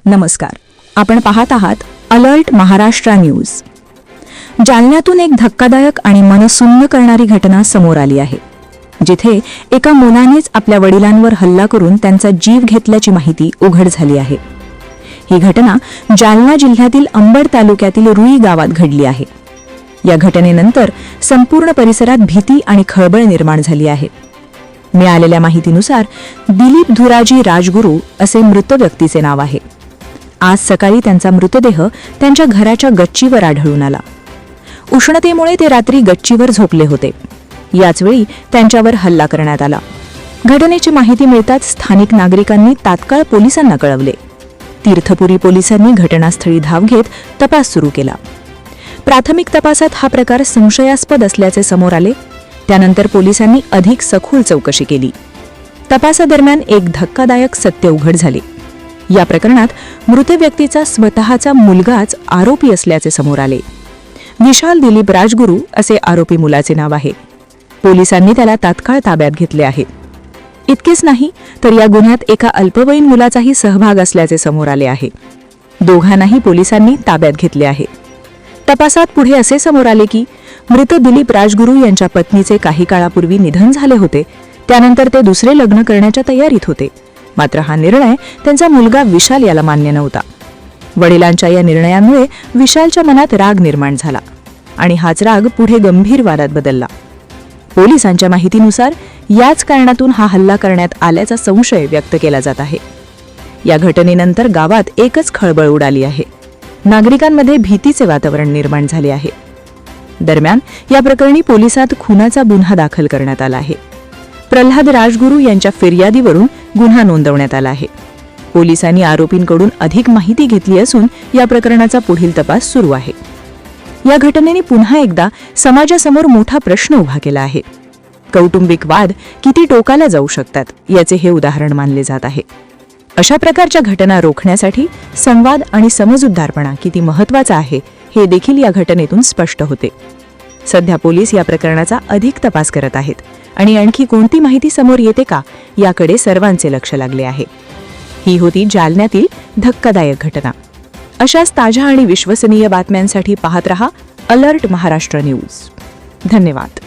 नमस्कार, आपण पाहत आहात अलर्ट महाराष्ट्र न्यूज। जालन्यातून एक धक्कादायक आणि मनसुन्न करणारी घटना समोर आली आहे, जिथे एका मुलानेच आपल्या वडिलांवर हल्ला करून त्यांचा जीव घेतल्याची माहिती उघड झाली आहे। ही घटना जालना जिल्ह्यातील अंबड तालुक्यातील रुई गावात घडली आहे। या घटनेनंतर संपूर्ण परिसरात भीती आणि खळबळ निर्माण झाली आहे। मिळालेल्या माहितीनुसार दिलीप धुराजी राजगुरू असे मृत व्यक्तीचे नाव आहे। आज सकाळी त्यांचा मृतदेह त्यांच्या घराच्या गच्चीवर आढळून आला। उष्णतेमुळे ते रात्री गच्चीवर झोपले होते। याच वेळी त्यांच्यावर हल्ला करण्यात आला। घटनेची माहिती मिळताच स्थानिक नागरिकांनी तात्काळ पोलिसांना कळवले। तीर्थपुरी पोलिसांनी घटनास्थळी धाव घेत तपास सुरू केला। प्राथमिक तपासात हा प्रकार संशयास्पद असल्याचे समोर आले। त्यानंतर पोलिसांनी अधिक सखोल चौकशी केली। तपासादरम्यान एक धक्कादायक सत्य उघड झाले। या प्रकरणात मृत व्यक्तीचा स्वतःचा मुलगाच आरोपी असल्याचे समोर आले। विशाल दिलीप राजगुरू असे आरोपी मुलाचे नाव आहे। पोलिसांनी त्याला तात्काळ ताब्यात घेतले आहे। इतकेच नाही तर या गुन्ह्यात एका अल्पवयीन मुलाचाही सहभाग असल्याचे समोर आले आहे। दोघांनाही पोलिसांनी ताब्यात घेतले आहे। तपासात पुढे असे समोर आले की मृत दिलीप राजगुरू यांच्या पत्नीचे काही काळापूर्वी निधन झाले होते। त्यानंतर ते दुसरे लग्न करण्याच्या तयारीत होते। मात्र हा निर्णय त्यांचा मुलगा विशाल याला मान्य नव्हता। वडिलांच्या या निर्णयामुळे विशालच्या मनात राग निर्माण झाला आणि हाच राग पुढे गंभीर वादात बदलला। पोलिसांच्या माहितीनुसार याच कारणातून हा हल्ला करण्यात आल्याचा संशय व्यक्त केला जात आहे। या घटनेनंतर गावात एकच खळबळ उडाली आहे। नागरिकांमध्ये भीतीचे वातावरण निर्माण झाले आहे। दरम्यान या प्रकरणी पोलिसात खुनाचा गुन्हा दाखल करण्यात आला आहे। प्रल्हाद राजगुरू यांच्या फिर्यादीवरून गुन्हा नोंदवण्यात आला आहे। पोलिसांनी आरोपींकडून अधिक माहिती घेतली असून या प्रकरणाचा पुढील तपास सुरू आहे। या घटनेने पुन्हा एकदा समाजासमोर मोठा प्रश्न उभा केला आहे। कौटुंबिक वाद किती टोकाला जाऊ शकतात याचे हे उदाहरण मानले जात आहे। अशा प्रकारच्या घटना रोखण्यासाठी संवाद आणि समजूतदारपणा किती महत्त्वाचा आहे हे देखील या घटनेतून स्पष्ट होते। सध्या पोलीस या प्रकरणाचा अधिक तपास करत आहेत आणि आणखी कोणती माहिती समोर येते का याकडे सर्वांचे लक्ष लागले आहे। ही होती जालन्यातील धक्कादायक घटना। अशाच ताज्या आणि विश्वसनीय बातम्यांसाठी पाहत रहा अलर्ट महाराष्ट्र न्यूज। धन्यवाद।